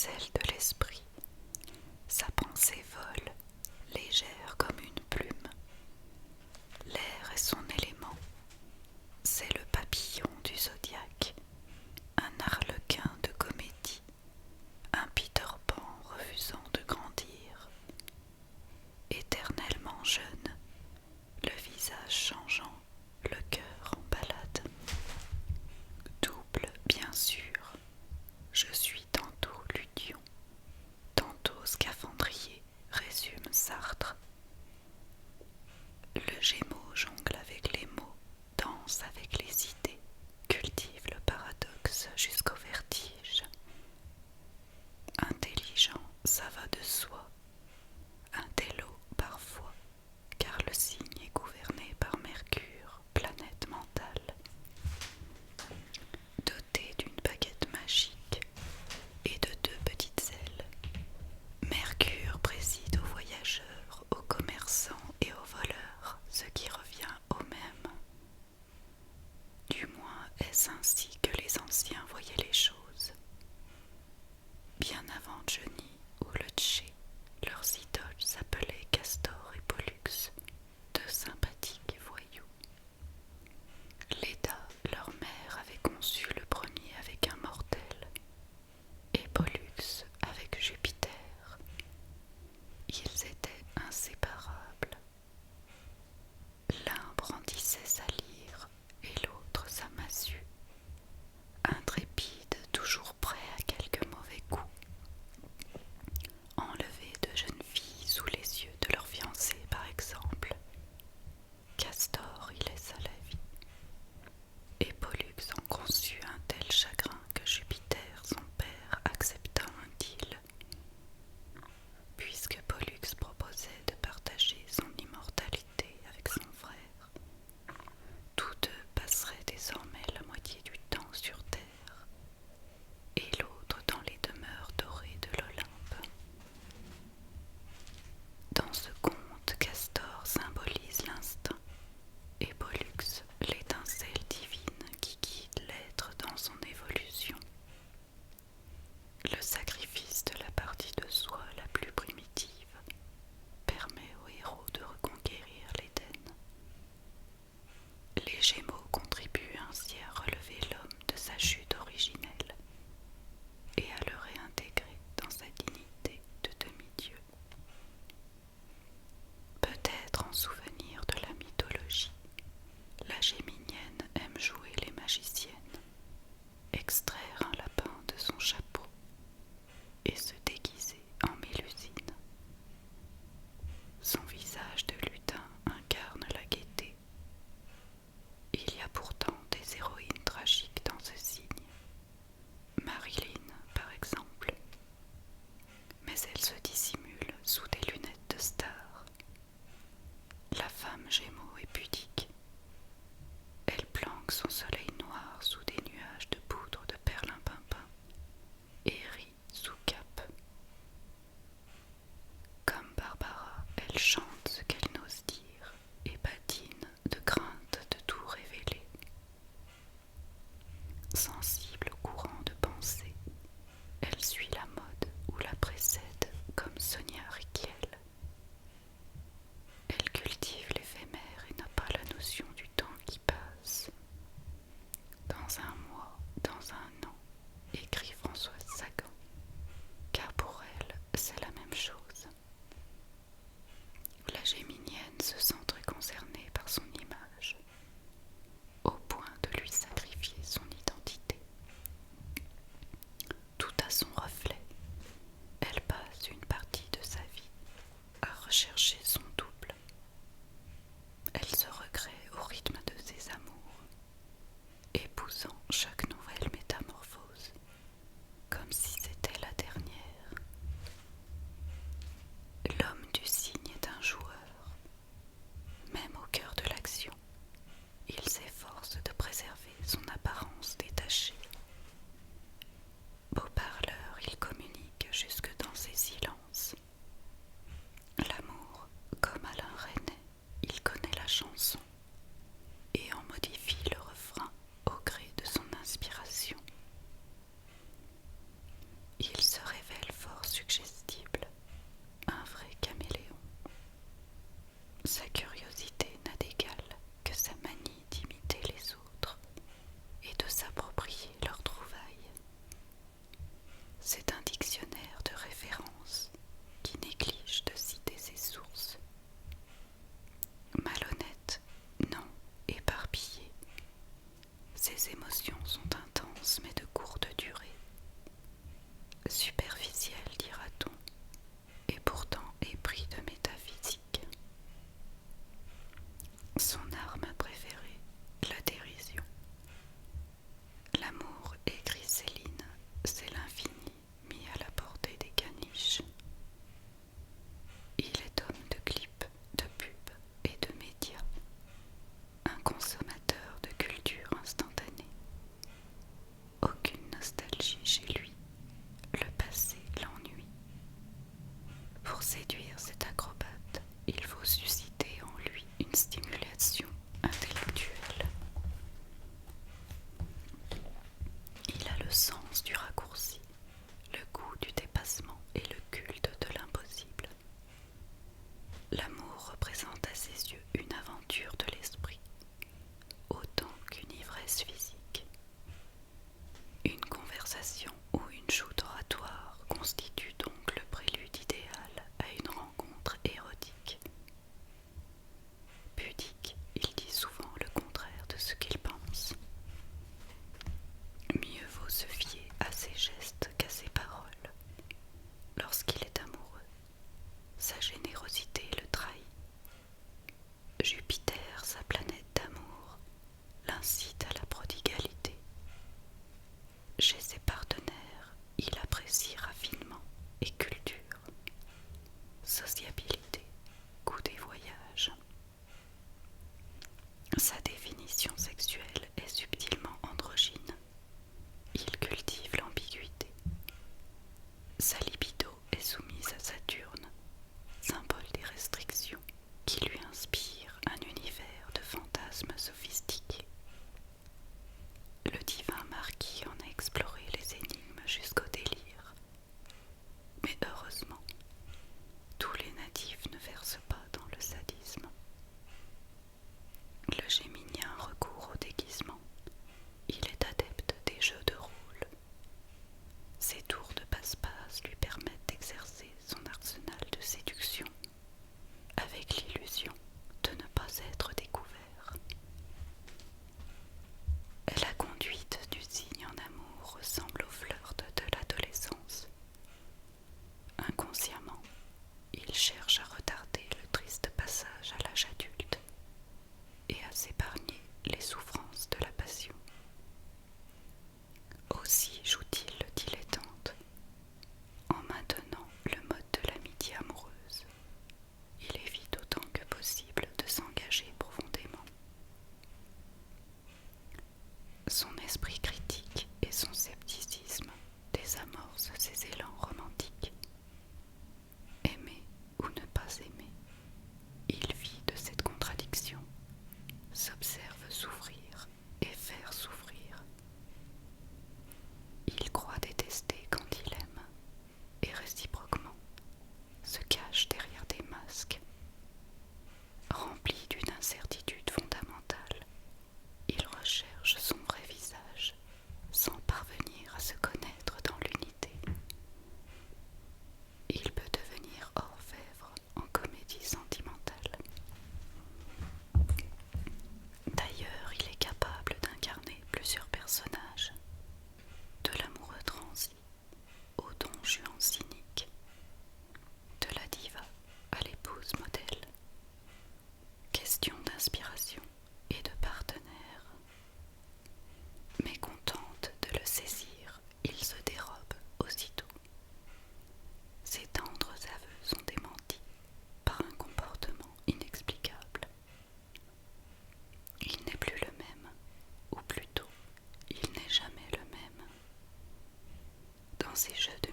celle de l'esprit. Sa pensée vole, légère comme une plume. L'air est son élément, c'est le papillon du zodiaque, un arlequin de comédie, un Peter Pan refusant de grandir. Éternellement jeune, le visage changeant, le cœur en balade. Double, bien sûr, je suis tantôt Ludion, tantôt scaphandrier, résume Sartre. Le Gémeaux jongle avec les mots, danse avec les idées, cultive le paradoxe jusqu'au vertige. Intelligent, ça va de soi, un télo parfois, car le signe est gouverné par Mercure, planète mentale. Doté d'une baguette magique et de deux petites ailes, Mercure préside aux voyageurs, aux commerçants et aux voleurs, ce qui revient au même. Du moins est-ce ainsi que les anciens voyaient les choses. Bien avant Johnny ou le Tché, leurs idoles s'appelaient Castor et Pollux, deux sympathiques voyous. Léda, leur mère, avait conçu le premier avec un mortel, et Pollux avec Jupiter. Ils étaient inséparables. L'un brandissait sa lyre et l'autre sa massue, intrépide, toujours prêt à quelque mauvais coup. Enlever de jeunes filles sous les yeux de leur fiancé, par exemple. Castor y laissa la vie, et Pollux en conçut un tel chagrin que Jupiter, son père, accepta un deal. Puisque Pollux proposait de partager son immortalité avec son frère, tous deux passeraient désormais la moitié du temps sur Terre, et l'autre dans les demeures dorées de l'Olympe. Dans ce conte, Castor symbolise l'instinct, et Pollux l'étincelle divine qui guide l'être dans son évolution. Le sacrifice de la partie de soi la plus primitive permet au héros de reconquérir l'Éden. Les Gémeaux contribuent ainsi à relever l'homme de sa chute originelle et à le réintégrer dans sa dignité de demi-dieu. Peut-être en souvenir de la mythologie, la Géminienne aime jouer les magiciennes, extraire un lapin de son chapeau et se déguiser en Mélusine. Son visage de lutin incarne la gaieté. Il y a pourtant des héroïnes tragiques dans ce signe. Marilyn, par exemple. Mais elle se dissimule sous des lunettes de star. La femme Gémeaux est pudique. Elle planque son soleil noir sous des nuages de poudre de perlimpinpin et rit sous cape. Comme Barbara, elle chante ce qu'elle n'ose dire et patine de crainte de tout révéler. Sensible au courant de pensée, elle suit la mode ou la précède comme Sonia Rykiel. Elle cultive l'éphémère et n'a pas la notion du temps qui passe. Dans un mois, dans un an, écrit Françoise Sagan, car pour elle, c'est la même chose. La Géminienne se sent très concernée par son image, au point de lui sacrifier son identité. Tout à son reflet, elle passe une partie de sa vie à rechercher son double. Elle se recrée au rythme de ses amours, épousant chaque nouvelle métamorphose superficiel, dira-t-on, et pourtant épris de métaphysique. Son arme préférée, la dérision. L'amour, écrit Céline, c'est l'infini mis à la portée des caniches. Il est homme de clips, de pubs et de médias, un consommateur de culture instantanée. Aucune nostalgie chez lui, le passé l'ennuie. Pour séduire cet acrobate, il faut susciter en lui une stimulation intellectuelle. Il a le sens du raccourci, le goût du dépassement et le culte de l'impossible. L'amour représente à ses yeux une aventure de l'esprit, autant qu'une ivresse physique. Une conversation ou une joute oratoire constitue donc le prélude idéal à une rencontre érotique. Pudique, il dit souvent le contraire de ce qu'il pense. Mieux vaut se fier à ses gestes qu'à ses paroles. Lorsqu'il est amoureux, sa générosité le trahit. Jupiter, sa planète d'amour, l'incite à la prodigalité. Chez ses partenaires, il apprécie raffinement et culture, sociabilité, goût des voyages. Sa définition sexuelle est subtilement androgyne. Il cultive l'ambiguïté. Sa libido est soumise à Saturne, symbole des restrictions, qui lui inspire un univers de fantasmes sophistiqués. Le divin marquis en a exploré les énigmes jusqu'au délire. Mais heureusement, tous les natifs ne versent pas dans le sadisme. Le géminien recourt au déguisement. Il est adepte des jeux de rôle. Ses tours de passe-passe lui permettent d'exercer son arsenal de séduction avec l'illusion de ne pas être découvert. La conduite du cygne en amour ressemble au flirt de l'adolescence. Inconsciemment, il cherche à retarder le triste passage à l'âge adulte et à s'épargner les souffrances de la passion. Aussi joue-t-il le dilettante en maintenant le mode de l'amitié amoureuse. Il évite autant que possible de s'engager profondément. Son esprit critique et son scepticisme désamorcent ses élans romantiques. Aimer ou ne pas aimer, il vit de cette contradiction, s'observe souffrir et faire souffrir. Il croit détester quand il aime, et réciproquement, se cache derrière des masques. Rempli d'une incertitude fondamentale, il recherche son vrai visage, sans parvenir à se connaître dans l'unité. Il peut devenir orfèvre en comédie sentimentale. D'ailleurs, il est capable d'incarner plusieurs personnages, de l'amoureux transi au don Juan cynique, de la diva à l'épouse modèle. Question d'inspiration et de partenaire. Mécontente de le saisir, il se dérobe aussitôt. Ses tendres aveux sont démentis par un comportement inexplicable. Il n'est plus le même, ou plutôt, il n'est jamais le même. Dans ses jeux de